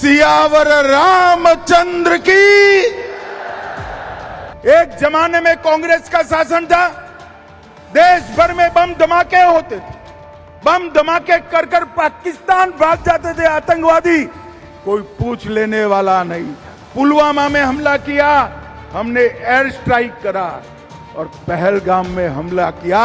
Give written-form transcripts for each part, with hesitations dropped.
सियावर रामचंद्र की। एक जमाने में कांग्रेस का शासन था, देश भर में बम धमाके होते थे, बम धमाके कर कर पाकिस्तान भाग जाते थे आतंकवादी, कोई पूछ लेने वाला नहीं। पुलवामा में हमला किया, हमने एयर स्ट्राइक करा, और पहलगाम में हमला किया,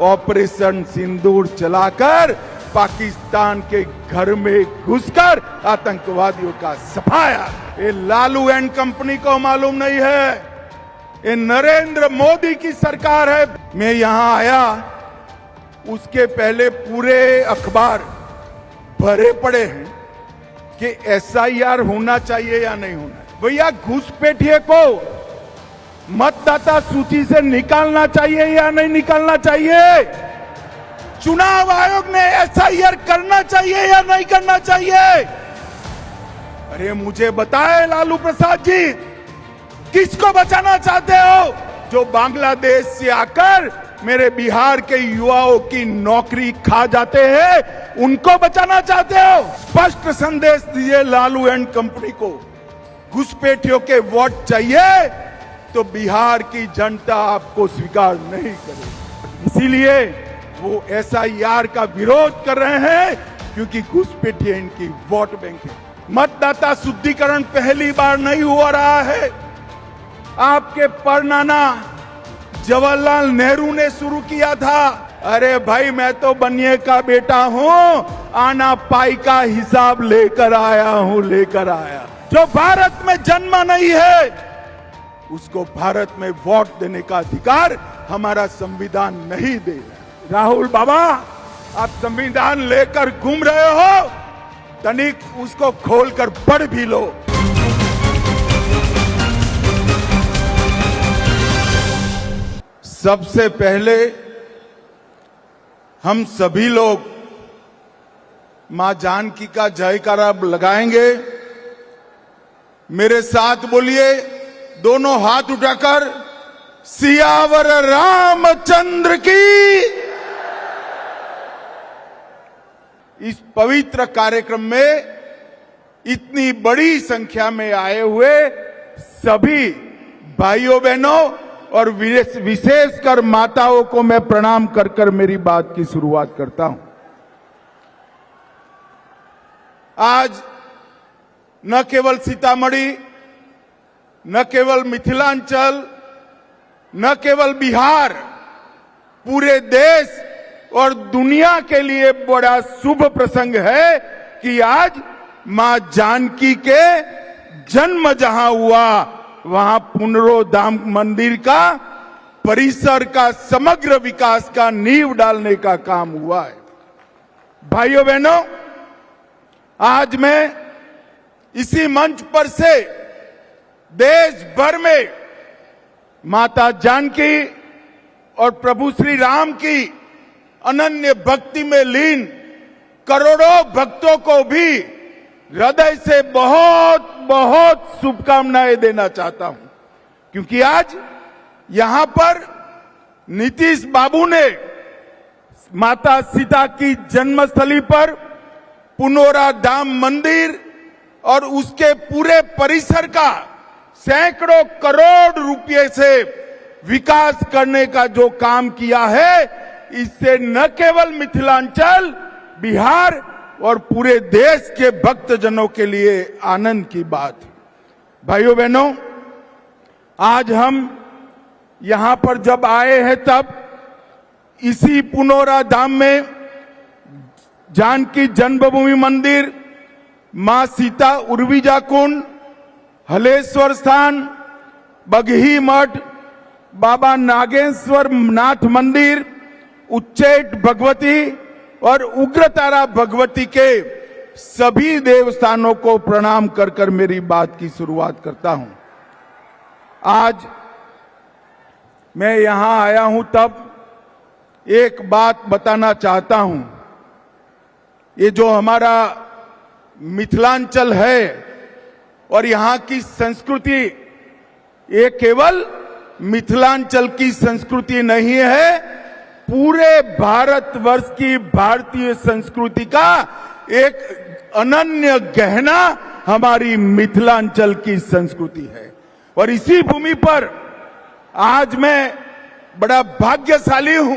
ऑपरेशन सिंदूर चलाकर पाकिस्तान के घर में घुसकर आतंकवादियों का सफाया। ये लालू एंड कंपनी को मालूम नहीं है, ये नरेंद्र मोदी की सरकार है। मैं यहां आया, उसके पहले पूरे अखबार भरे पड़े हैं कि SIR होना चाहिए या नहीं होना। भैया, घुसपैठिए को मतदाता सूची से निकालना चाहिए या नहीं निकालना चाहिए? चुनाव आयोग ने SIR करना चाहिए या नहीं करना चाहिए? अरे मुझे बताए लालू प्रसाद जी, किसको बचाना चाहते हो? जो बांग्लादेश से आकर मेरे बिहार के युवाओं की नौकरी खा जाते हैं, उनको बचाना चाहते हो? स्पष्ट संदेश दिए लालू एंड कंपनी को, घुसपैठियों के वोट चाहिए तो बिहार की जनता आपको स्वीकार नहीं करेगी। इसीलिए वो SIR का विरोध कर रहे हैं, क्योंकि घुसपैठिए इनकी वोट बैंक है। मतदाता शुद्धिकरण पहली बार नहीं हो रहा है, आपके परनाना जवाहरलाल नेहरू ने शुरू किया था। अरे भाई, मैं तो बनिए का बेटा हूं, आना पाई का हिसाब लेकर आया। जो भारत में जन्मा नहीं है, उसको भारत में वोट देने का अधिकार हमारा संविधान नहीं दे रहा। राहुल बाबा, आप संविधान लेकर घूम रहे हो, तनिक उसको खोलकर पढ़ भी लो। सबसे पहले हम सभी लोग मां जानकी का जयकारा लगाएंगे। मेरे साथ बोलिए, दोनों हाथ उठाकर, सियावर रामचंद्र की। इस पवित्र कार्यक्रम में इतनी बड़ी संख्या में आए हुए सभी भाइयों बहनों और विशेषकर माताओं को मैं प्रणाम कर कर मेरी बात की शुरुआत करता हूं। आज न केवल सीतामढ़ी, न केवल मिथिलांचल, न केवल बिहार, पूरे देश और दुनिया के लिए बड़ा शुभ प्रसंग है कि आज मां जानकी के जन्म जहां हुआ, वहां पुनरोधाम मंदिर का परिसर का समग्र विकास का नींव डालने का काम हुआ है। भाइयों बहनों, आज मैं इसी मंच पर से देश भर में माता जानकी और प्रभु श्री राम की अनन्य भक्ति में लीन करोड़ों भक्तों को भी हृदय से बहुत बहुत शुभकामनाएं देना चाहता हूं, क्योंकि आज यहां पर नीतीश बाबू ने माता सीता की जन्मस्थली पर पुनरोधाम मंदिर और उसके पूरे परिसर का सैकड़ों करोड़ रुपए से विकास करने का जो काम किया है, इससे न केवल मिथिलांचल, बिहार और पूरे देश के भक्तजनों के लिए आनंद की बात है। भाइयों बहनों, आज हम यहां पर जब आए हैं, तब इसी पुनरोधाम में जानकी जन्मभूमि मंदिर, मां सीता उर्विजा कुंड, हलेश्वर स्थान, बगही मठ, बाबा नागेश्वर नाथ मंदिर, उच्चैठ भगवती और उग्रतारा भगवती के सभी देवस्थानों को प्रणाम कर कर मेरी बात की शुरुआत करता हूं। आज मैं यहां आया हूं, तब एक बात बताना चाहता हूं। ये जो हमारा मिथिलांचल है और यहां की संस्कृति, ये केवल मिथिलांचल की संस्कृति नहीं है, पूरे भारतवर्ष की भारतीय संस्कृति का एक अनन्य गहना हमारी मिथिलांचल की संस्कृति है। और इसी भूमि पर आज मैं बड़ा भाग्यशाली हूं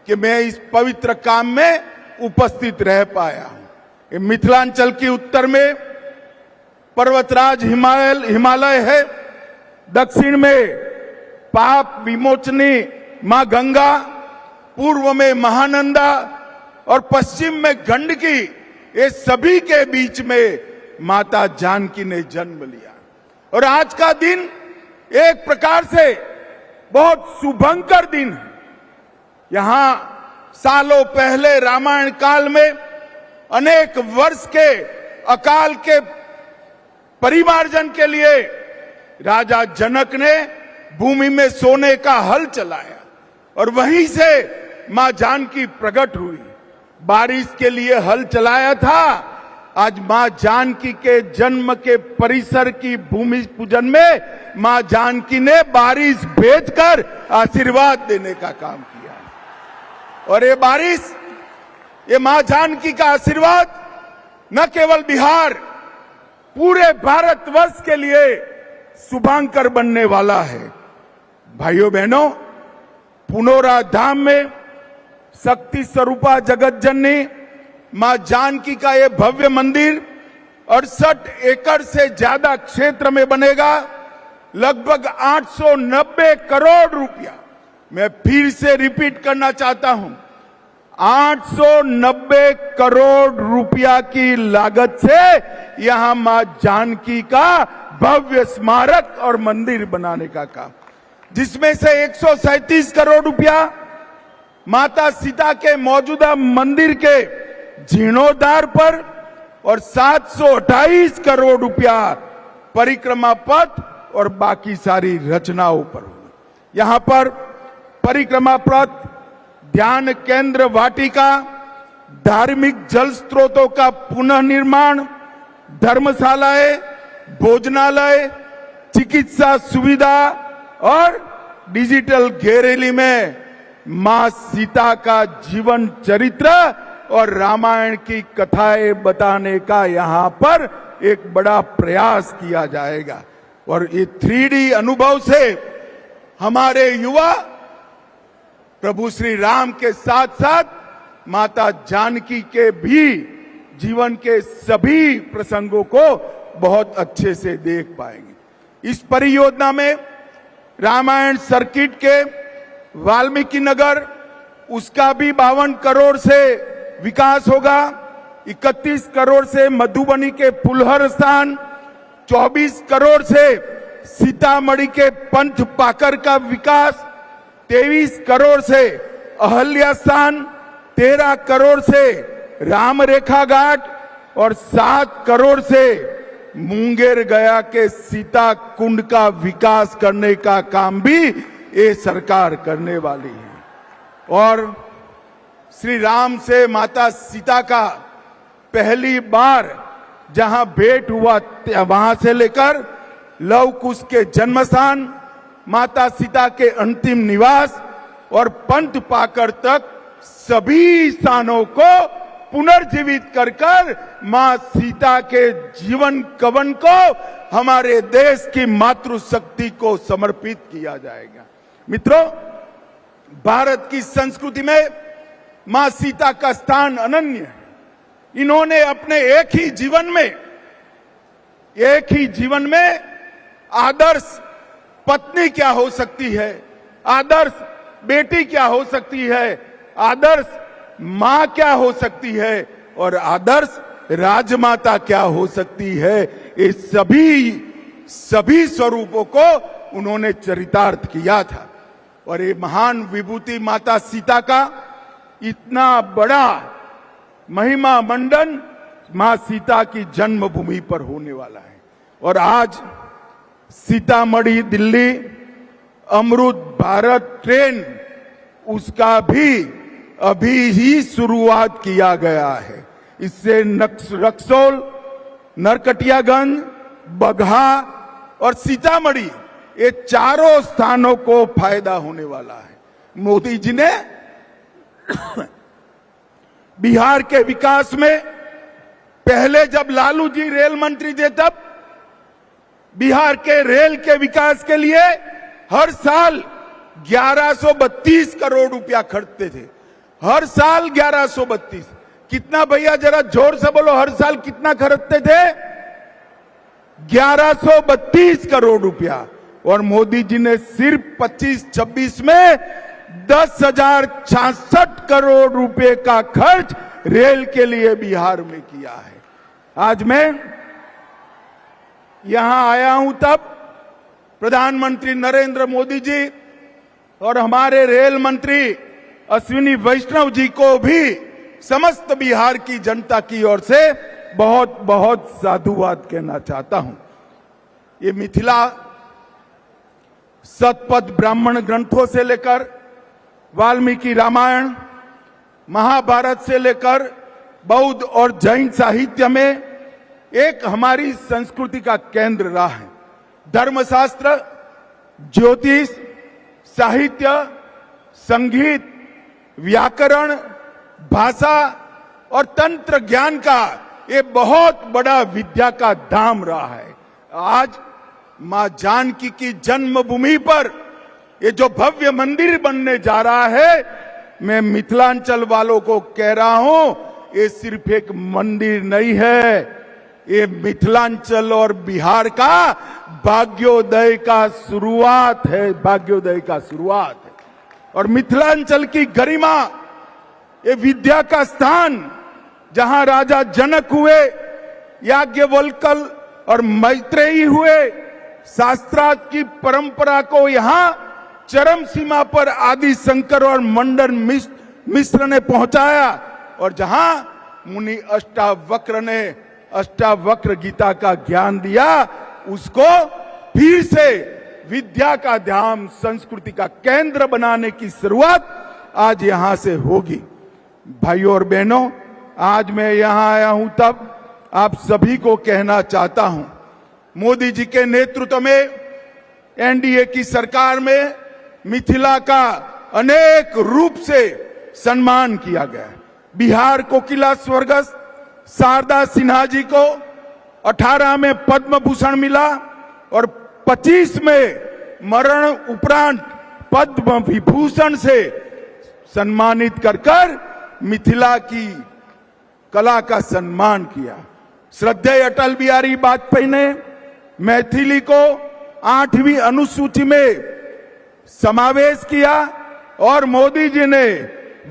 कि मैं इस पवित्र काम में उपस्थित रह पाया हूं। मिथिलांचल के उत्तर में पर्वतराज हिमालय है, दक्षिण में पाप विमोचनी मां गंगा, पूर्व में महानंदा और पश्चिम में गंडकी। ये सभी के बीच में माता जानकी ने जन्म लिया। और आज का दिन एक प्रकार से बहुत शुभंकर दिन है। यहां सालों पहले रामायण काल में अनेक वर्ष के अकाल के परिमार्जन के लिए राजा जनक ने भूमि में सोने का हल चलाया और वहीं से मां जानकी प्रकट हुई। बारिश के लिए हल चलाया था, आज मां जानकी के जन्म के परिसर की भूमि पूजन में मां जानकी ने बारिश भेजकर आशीर्वाद देने का काम किया। और ये बारिश, ये मां जानकी का आशीर्वाद न केवल बिहार, पूरे भारतवर्ष के लिए शुभांकर बनने वाला है। भाइयों बहनों, पुनौरा धाम में शक्ति स्वरूपा जगत जननी मां जानकी का ये भव्य मंदिर 68 एकड़ से ज्यादा क्षेत्र में बनेगा, लगभग 890 करोड़ रुपया। मैं फिर से रिपीट करना चाहता हूं, 890 करोड़ रुपया की लागत से यहां मां जानकी का भव्य स्मारक और मंदिर बनाने का काम, जिसमें से 137 करोड़ रुपया माता सीता के मौजूदा मंदिर के जीर्णोद्धार पर और 728 करोड़ रुपया परिक्रमा पथ और बाकी सारी रचनाओं पर होगा। यहां पर परिक्रमा पथ, ध्यान केंद्र वाटिका, धार्मिक जल स्रोतों का पुनः निर्माण, धर्मशालाएं, भोजनालय, चिकित्सा सुविधा और डिजिटल गैलरी में मां सीता का जीवन चरित्र और रामायण की कथाएं बताने का यहां पर एक बड़ा प्रयास किया जाएगा। और ये 3D अनुभव से हमारे युवा प्रभु श्री राम के साथ साथ माता जानकी के भी जीवन के सभी प्रसंगों को बहुत अच्छे से देख पाएंगे। इस परियोजना में रामायण सर्किट के वाल्मीकि नगर, उसका भी 52 करोड़ से विकास होगा। 31 करोड़ से मधुबनी के फुलहर स्थान, 24 करोड़ से सीतामढ़ी के पंथ पाकर का विकास, 23 करोड़ से अहल्या स्थान, 13 करोड़ से राम रेखा घाट और 7 करोड़ से मुंगेर गया के सीता कुंड का विकास करने का काम भी ये सरकार करने वाली है। और श्री राम से माता सीता का पहली बार जहां भेंट हुआ, वहां से लेकर लव कुश के जन्म स्थान, माता सीता के अंतिम निवास और पंथ पाकर तक सभी स्थानों को पुनर्जीवित कर मां सीता के जीवन कवन को हमारे देश की मातृशक्ति को समर्पित किया जाएगा। मित्रों, भारत की संस्कृति में मां सीता का स्थान अनन्य है। इन्होंने अपने एक ही जीवन में आदर्श पत्नी क्या हो सकती है, आदर्श बेटी क्या हो सकती है, आदर्श मां क्या हो सकती है और आदर्श राजमाता क्या हो सकती है, ये सभी स्वरूपों को उन्होंने चरितार्थ किया था। और ये महान विभूति माता सीता का इतना बड़ा महिमा मंडन मां सीता की जन्मभूमि पर होने वाला है। और आज सीतामढ़ी दिल्ली अमृत भारत ट्रेन, उसका भी अभी ही शुरुआत किया गया है। इससे रक्सौल, नरकटियागंज, बगहा और सीतामढ़ी, ये चारों स्थानों को फायदा होने वाला है। मोदी जी ने बिहार के विकास में पहले जब लालू जी रेल मंत्री थे तब बिहार के रेल के विकास के लिए हर साल 1132 करोड़ रुपया खर्चते थे। हर साल 1132। कितना भैया, जरा जोर से बोलो, हर साल कितना खर्चते थे? 1132 करोड़ रुपया। और मोदी जी ने सिर्फ 25-26 में 10,066 करोड़ रुपए का खर्च रेल के लिए बिहार में किया है। आज मैं यहां आया हूं तब प्रधानमंत्री नरेंद्र मोदी जी और हमारे रेल मंत्री अश्विनी वैष्णव जी को भी समस्त बिहार की जनता की ओर से बहुत बहुत साधुवाद कहना चाहता हूं। ये मिथिला शतपथ ब्राह्मण ग्रंथों से लेकर वाल्मीकि रामायण, महाभारत से लेकर बौद्ध और जैन साहित्य में एक हमारी संस्कृति का केंद्र रहा है। धर्मशास्त्र, ज्योतिष, साहित्य, संगीत, व्याकरण, भाषा और तंत्र ज्ञान का ये बहुत बड़ा विद्या का धाम रहा है। आज मां जानकी की जन्मभूमि पर ये जो भव्य मंदिर बनने जा रहा है, मैं मिथिलांचल वालों को कह रहा हूं, ये सिर्फ एक मंदिर नहीं है, ये मिथिलांचल और बिहार का भाग्योदय का शुरुआत है, भाग्योदय का शुरुआत है। और मिथिलांचल की गरिमा, ये विद्या का स्थान, जहां राजा जनक हुए, याज्ञवल्क्य और मैत्रेयी हुए, शास्त्रार्थ की परंपरा को यहां चरम सीमा पर आदि शंकर और मंडन मिश्र ने पहुंचाया, और जहां मुनि अष्टावक्र ने अष्टावक्र गीता का ज्ञान दिया, उसको फिर से विद्या का धाम, संस्कृति का केंद्र बनाने की शुरुआत आज यहां से होगी। भाइयों और बहनों, आज मैं यहां आया हूं तब आप सभी को कहना चाहता हूं, मोदी जी के नेतृत्व में एनडीए की सरकार में मिथिला का अनेक रूप से सम्मान किया गया। बिहार कोकिला स्वर्गस्थ शारदा सिन्हा जी को 18 में पद्म भूषण मिला और 25 में मरण उपरांत पद्म विभूषण से सम्मानित कर मिथिला की कला का सम्मान किया। श्रद्धेय अटल बिहारी वाजपेयी ने मैथिली को 8वीं अनुसूची में समावेश किया और मोदी जी ने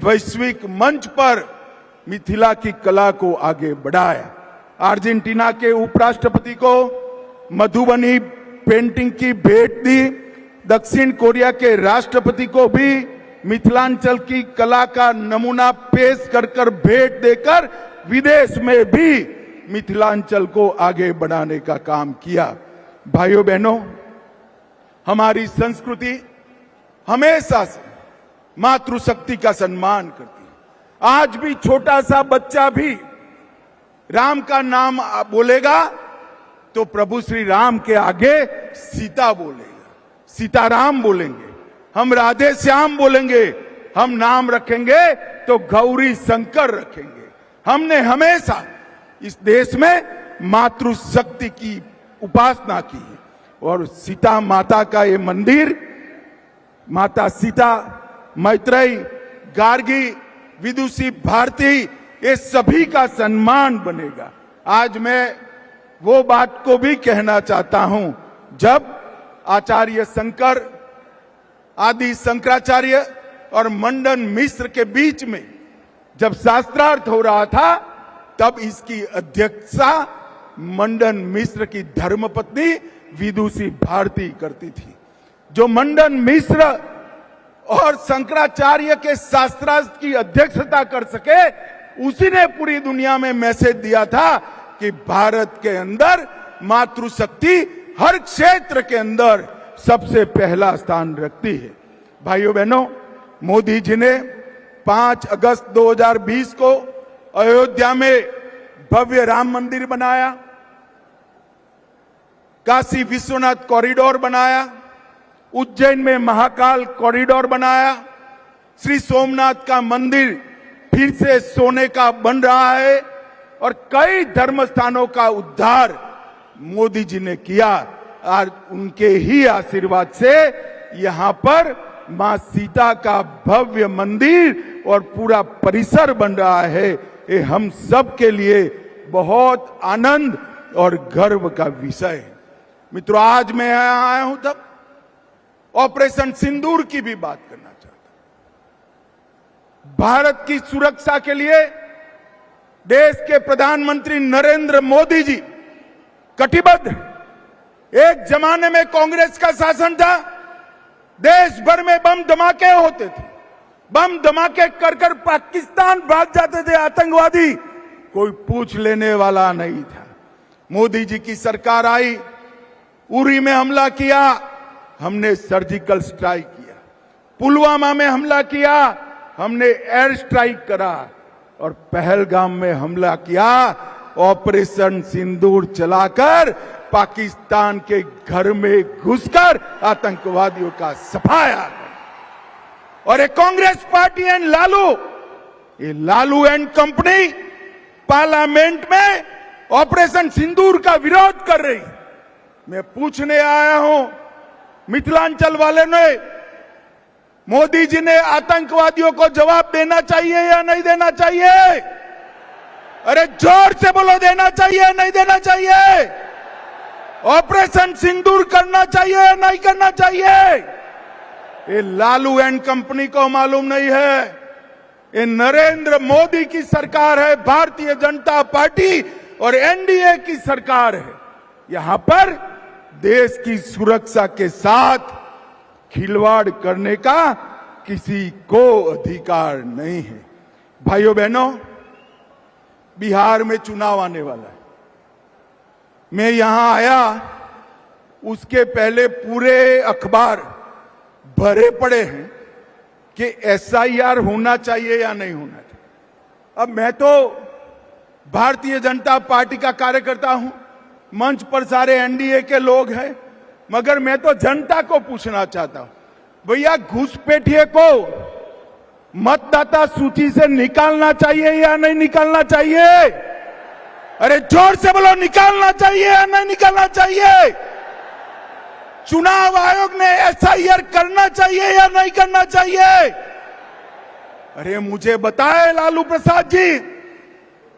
वैश्विक मंच पर मिथिला की कला को आगे बढ़ाया। अर्जेंटीना के उपराष्ट्रपति को मधुबनी पेंटिंग की भेंट दी। दक्षिण कोरिया के राष्ट्रपति को भी मिथिलांचल की कला का नमूना पेश कर भेंट देकर विदेश में भी मिथिलांचल को आगे बढ़ाने का काम किया। भाइयों बहनों, हमारी संस्कृति हमेशा से मातृशक्ति का सम्मान करती है। आज भी छोटा सा बच्चा भी राम का नाम बोलेगा तो प्रभु श्री राम के आगे सीता बोलेगा, सीताराम बोलेंगे, हम राधे श्याम बोलेंगे, हम नाम रखेंगे तो गौरी शंकर रखेंगे। हमने हमेशा इस देश में मातृशक्ति की उपासना की है और सीता माता का ये मंदिर, माता सीता, मैत्रेयी, गार्गी, विदुषी, भारती, ये सभी का सम्मान बनेगा। आज मैं वो बात को भी कहना चाहता हूं, जब आचार्य शंकर, आदि शंकराचार्य और मंडन मिश्र के बीच में जब शास्त्रार्थ हो रहा था, तब इसकी अध्यक्षता मंडन मिश्र की धर्मपत्नी विदुषी भारती करती थी। जो मंडन मिश्र और शंकराचार्य के शास्त्रार्थ की अध्यक्षता कर सके, उसी ने पूरी दुनिया में मैसेज दिया था कि भारत के अंदर मातृशक्ति हर क्षेत्र के अंदर सबसे पहला स्थान रखती है। भाइयों बहनों, मोदी जी ने 5 अगस्त 2020 को अयोध्या में भव्य राम मंदिर बनाया, काशी विश्वनाथ कॉरिडोर बनाया, उज्जैन में महाकाल कॉरिडोर बनाया, श्री सोमनाथ का मंदिर फिर से सोने का बन रहा है, और कई धर्म स्थानों का उद्धार मोदी जी ने किया और उनके ही आशीर्वाद से यहां पर मां सीता का भव्य मंदिर और पूरा परिसर बन रहा है। ये हम सब के लिए बहुत आनंद और गर्व का विषय है। मित्रों, आज मैं यहां आया हूं तब ऑपरेशन सिंदूर की भी बात करना चाहता हूं। भारत की सुरक्षा के लिए देश के प्रधानमंत्री नरेंद्र मोदी जी कटिबद्ध। एक जमाने में कांग्रेस का शासन था, देश भर में बम धमाके होते थे, बम धमाके कर कर पाकिस्तान भाग जाते थे आतंकवादी, कोई पूछ लेने वाला नहीं था। मोदी जी की सरकार आई, उरी में हमला किया, हमने सर्जिकल स्ट्राइक किया। पुलवामा में हमला किया, हमने एयर स्ट्राइक करा, और पहलगाम में हमला किया, ऑपरेशन सिंदूर चलाकर पाकिस्तान के घर में घुसकर आतंकवादियों का सफाया। और एक Congress party and Lalu and company parliament में ऑपरेशन सिंदूर का विरोध कर रही। मैं पूछने आया हूं, मिथिलांचल वाले ने, मोदी जी ने आतंकवादियों को जवाब देना चाहिए या नहीं देना चाहिए? अरे जोर से बोलो, देना चाहिए या नहीं देना चाहिए? ऑपरेशन सिंदूर करना चाहिए या नहीं करना चाहिए? ये लालू एंड कंपनी को मालूम नहीं है, ये नरेंद्र मोदी की सरकार है, भारतीय जनता पार्टी और एनडीए की सरकार है। यहां पर देश की सुरक्षा के साथ खिलवाड़ करने का किसी को अधिकार नहीं है। भाइयों बहनों, बिहार में चुनाव आने वाला है। मैं यहां आया, उसके पहले पूरे अखबार भरे पड़े हैं कि एसआईआर होना चाहिए या नहीं होना चाहिए। अब मैं तो भारतीय जनता पार्टी का कार्यकर्ता हूं, मंच पर सारे एनडीए के लोग हैं, मगर मैं तो जनता को पूछना चाहता हूं, भैया घुसपैठिए को मतदाता सूची से निकालना चाहिए या नहीं निकालना चाहिए? अरे जोर से बोलो, निकालना चाहिए या नहीं निकालना चाहिए? चुनाव आयोग ने एसआईआर करना चाहिए या नहीं करना चाहिए? अरे मुझे बताए लालू प्रसाद जी,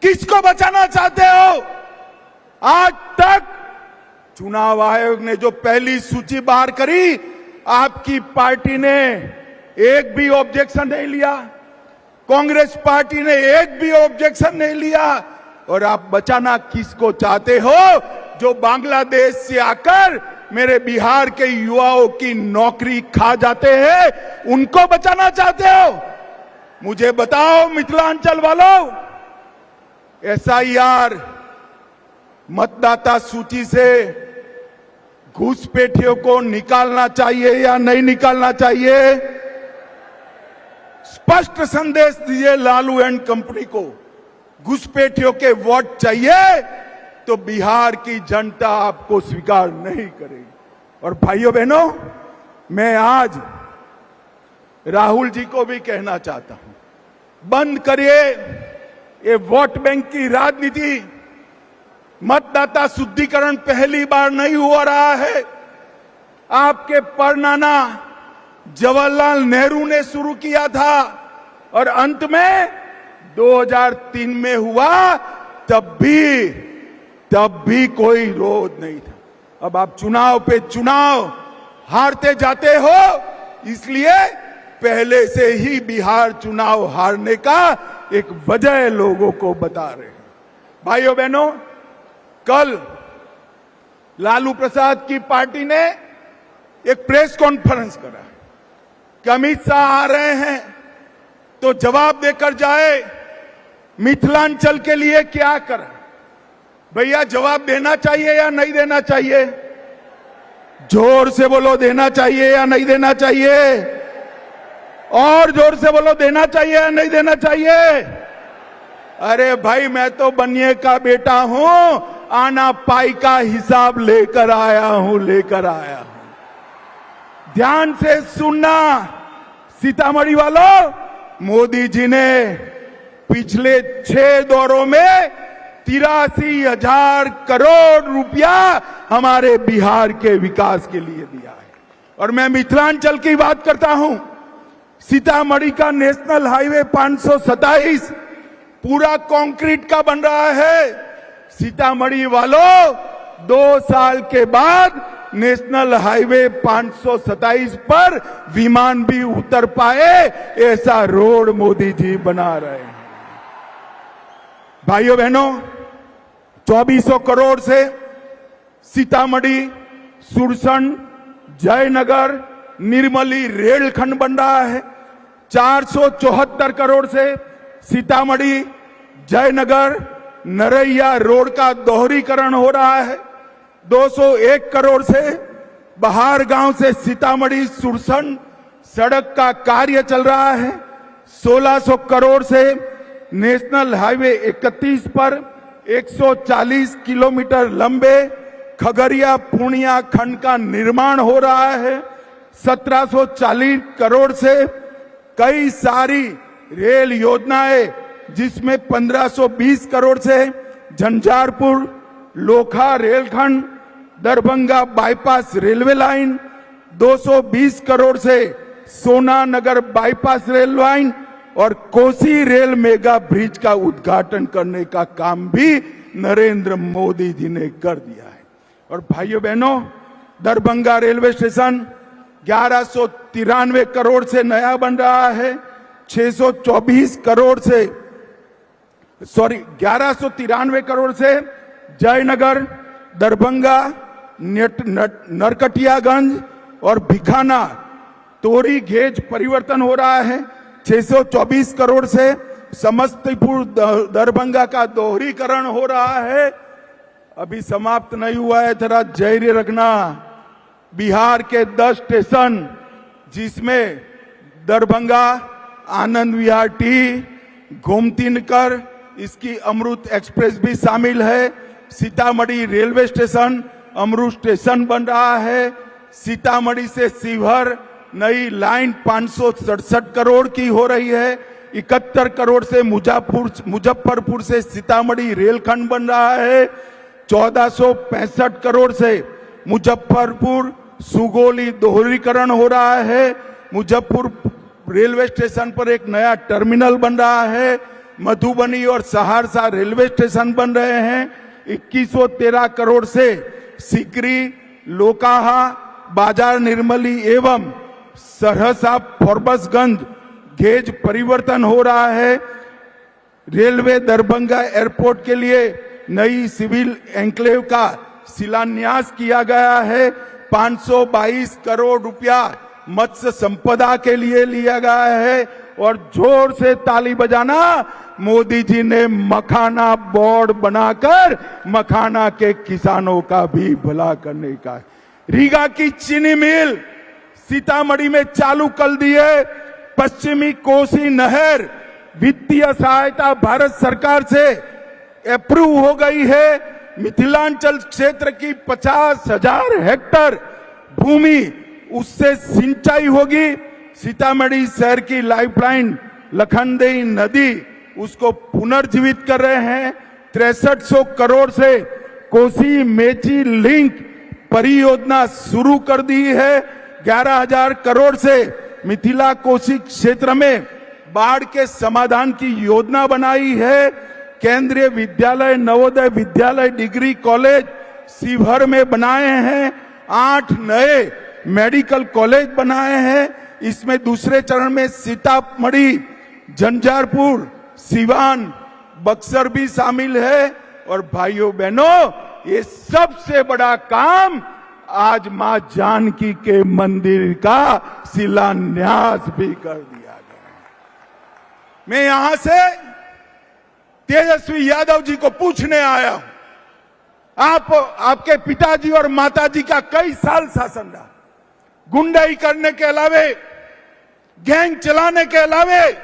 किसको बचाना चाहते हो? आज तक चुनाव आयोग ने जो पहली सूची बाहर करी, आपकी पार्टी ने एक भी ऑब्जेक्शन नहीं लिया, कांग्रेस पार्टी ने एक भी ऑब्जेक्शन नहीं लिया। और आप बचाना किसको चाहते हो? जो बांग्लादेश से आकर मेरे बिहार के युवाओं की नौकरी खा जाते हैं, उनको बचाना चाहते हो? मुझे बताओ मिथिलांचल वालों, एसआईआर मतदाता सूची से घुसपैठियों को निकालना चाहिए या नहीं निकालना चाहिए? स्पष्ट संदेश दीजिए लालू एंड कंपनी को। घुसपैठियों के वोट चाहिए तो बिहार की जनता आपको स्वीकार नहीं करेगी। और भाइयों बहनों, मैं आज राहुल जी को भी कहना चाहता हूं, बंद करिए ये वोट बैंक की राजनीति। मतदाता शुद्धिकरण पहली बार नहीं हो रहा है, आपके परनाना जवाहरलाल नेहरू ने शुरू किया था और अंत में 2003 में हुआ, तब भी कोई विरोध नहीं था। अब आप चुनाव पे चुनाव हारते जाते हो, इसलिए पहले से ही बिहार चुनाव हारने का एक वजह लोगों को बता रहे हैं। भाइयों बहनों, कल लालू प्रसाद की पार्टी ने एक प्रेस कॉन्फ्रेंस करा कि अमित शाह आ रहे हैं तो जवाब देकर जाए, मिथिलांचल के लिए क्या करा। भैया जवाब देना चाहिए या नहीं देना चाहिए? जोर से बोलो, देना चाहिए या नहीं देना चाहिए? और जोर से बोलो, देना चाहिए या नहीं देना चाहिए? अरे भाई, मैं तो बनिए का बेटा हूं, आना पाई का हिसाब लेकर आया हूं। ध्यान से सुनना सीतामढ़ी वालों, मोदी जी ने पिछले 6 दौरों में 83,000 करोड़ रुपया हमारे बिहार के विकास के लिए दिया है। और मैं मिथिलांचल की बात करता हूं, सीतामढ़ी का नेशनल हाईवे 527 पूरा कंक्रीट का बन रहा है। सीतामढ़ी वालों, 2 साल के बाद नेशनल हाईवे 527 पर विमान भी उतर पाए, ऐसा रोड मोदी जी बना रहे हैं। भाइयों बहनों, 2400 करोड़ से सीतामढ़ी, सुरसंड, जयनगर, निर्मली रेलखंड बन रहा है। 474 करोड़ से सीतामढ़ी, जयनगर, नरैया रोड का दोहरीकरण हो रहा है। 201 करोड़ से बहार गांव से सीतामढ़ी सुरसंड सड़क का कार्य चल रहा है। 1600 करोड़ से नेशनल हाईवे 31 पर 140 किलोमीटर लंबे खगड़िया पूर्णिया खंड का निर्माण हो रहा है। 1740 करोड़ से कई सारी रेल योजनाएं, जिसमें 1520 करोड़ से झंझारपुर लोखा रेलखंड, Darbhanga bypass railway line, 220 crore से सोना नगर बाईपास रेल लाइन और कोसी रेल मेगा ब्रिज का उद्घाटन करने का काम भी नरेंद्र मोदी जी ने कर दिया है। और भाइयों बहनों, दरभंगा रेलवे स्टेशन 1193 करोड़ से नया बन रहा है। 624 करोड़ से 1193 करोड़ से जयनगर, दरभंगा, नरकटियागंज और भिखाना तोरी गेज परिवर्तन हो रहा है। 624 करोड़ से समस्तीपुर दरभंगा का दोहरीकरण हो रहा है। अभी समाप्त नहीं हुआ है, जरा धैर्य रखना। बिहार के 10 स्टेशन, जिसमें दरभंगा, आनंद विहार टी, गोमती नगर, इसकी अमृत एक्सप्रेस भी शामिल है। सीतामढ़ी रेलवे स्टेशन अमृत स्टेशन बन रहा है। सीतामढ़ी से शिवहर नई लाइन 567 करोड़ की हो रही है। 71 करोड़ से मुजफ्फरपुर से सीतामढ़ी रेलखंड बन रहा है। 1465 करोड़ से मुजफ्फरपुर सुगौली दोहरीकरण हो रहा है। मुजफ्फरपुर रेलवे स्टेशन पर एक नया टर्मिनल बन रहा है। मधुबनी और सहरसा रेलवे स्टेशन बन रहे हैं। 2113 करोड़ से सिकरी, लोकाहा, बाजार निर्मली एवं सहरसा फॉरबसगंज गेज परिवर्तन हो रहा है। रेलवे दरभंगा एयरपोर्ट के लिए नई सिविल एन्क्लेव का शिलान्यास किया गया है। 522 करोड़ रुपया मत्स्य संपदा के लिए लिया गया है। और जोर से ताली बजाना, मोदी जी ने मखाना बोर्ड बनाकर मखाना के किसानों का भी भला करने का। रीगा की चीनी मिल सीतामढ़ी में चालू कर दी है। पश्चिमी कोसी नहर वित्तीय सहायता भारत सरकार से अप्रूव हो गई है। मिथिलांचल क्षेत्र की 50,000 हेक्टेयर भूमि उससे सिंचाई होगी। सीतामढ़ी शहर की लाइफलाइन लखनदेई नदी, उसको पुनर्जीवित कर रहे हैं। 6300 करोड़ से कोसी मेची लिंक परियोजना शुरू कर दी है। 11,000 करोड़ से मिथिला कोसी क्षेत्र में बाढ़ के समाधान की योजना बनाई है। केंद्रीय विद्यालय, नवोदय विद्यालय, डिग्री कॉलेज शिवहर में बनाए हैं। 8 नए मेडिकल कॉलेज बनाए हैं। इसमें दूसरे चरण में सीतामढ़ी, झंझारपुर, सिवान, बक्सर भी शामिल है। और भाइयों बहनों, ये सबसे बड़ा काम आज मां जानकी के मंदिर का शिलान्यास भी कर दिया गया। मैं यहां से तेजस्वी यादव जी को पूछने आया हूं, आपके पिताजी और माताजी का कई साल शासन रहा। गुंडाई करने के अलावे, गैंग चलाने के अलावे,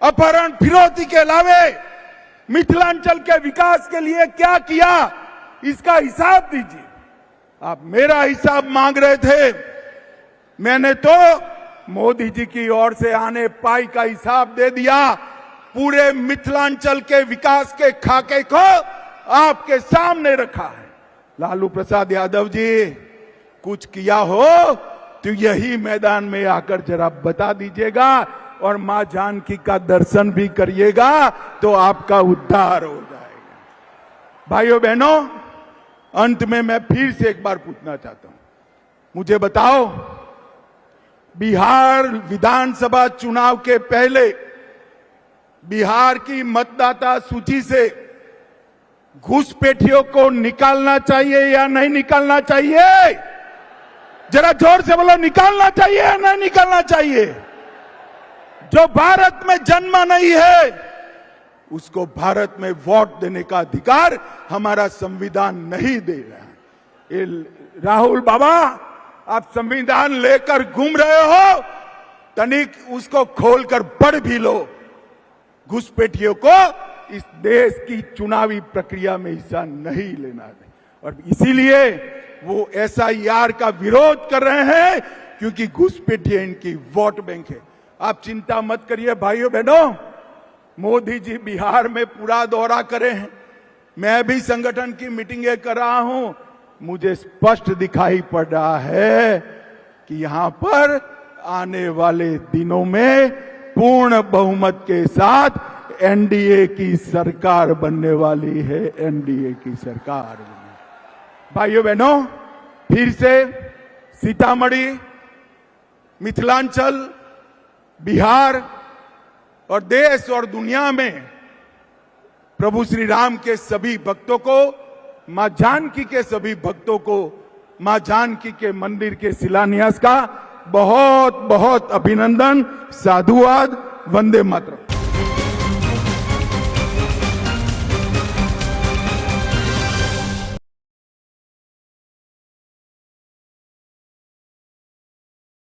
अपहरण फिरौती के अलावे मिथिलांचल के विकास के लिए क्या किया, इसका हिसाब दीजिए। आप मेरा हिसाब मांग रहे थे, मैंने तो मोदी जी की ओर से आने पाई का हिसाब दे दिया। पूरे मिथिलांचल के विकास के खाके को आपके सामने रखा है। लालू प्रसाद यादव जी, कुछ किया हो तो यही मैदान में आकर जरा बता दीजिएगा और मां जानकी का दर्शन भी करिएगा तो आपका उद्धार हो जाएगा। भाइयों बहनों, अंत में मैं फिर से एक बार पूछना चाहता हूं, मुझे बताओ, बिहार विधानसभा चुनाव के पहले बिहार की मतदाता सूची से घुसपैठियों को निकालना चाहिए या नहीं निकालना चाहिए? जरा जोर से बोलो, निकालना चाहिए या नहीं निकालना चाहिए? जो भारत में जन्मा नहीं है उसको भारत में वोट देने का अधिकार हमारा संविधान नहीं दे रहा है। ये राहुल बाबा, आप संविधान लेकर घूम रहे हो, तनिक उसको खोलकर पढ़ भी लो। घुसपैठियों को इस देश की चुनावी प्रक्रिया में हिस्सा नहीं लेना है और इसीलिए वो SIR का विरोध कर रहे हैं, क्योंकि घुसपैठिए इनकी वोट बैंक है। आप चिंता मत करिए भाइयों बहनों, मोदी जी बिहार में पूरा दौरा करे हैं, मैं भी संगठन की मीटिंगें कर रहा हूं, मुझे स्पष्ट दिखाई पड़ रहा है कि यहां पर आने वाले दिनों में पूर्ण बहुमत के साथ NDA की सरकार बनने वाली है। NDA की सरकार। भाइयों बहनों, फिर से सीतामढ़ी, मिथिलांचल, बिहार और देश और दुनिया में प्रभु श्री राम के सभी भक्तों को, मां जानकी के सभी भक्तों को मां जानकी के मंदिर के शिलान्यास का बहुत बहुत अभिनंदन, साधुवाद, वंदे मातरम।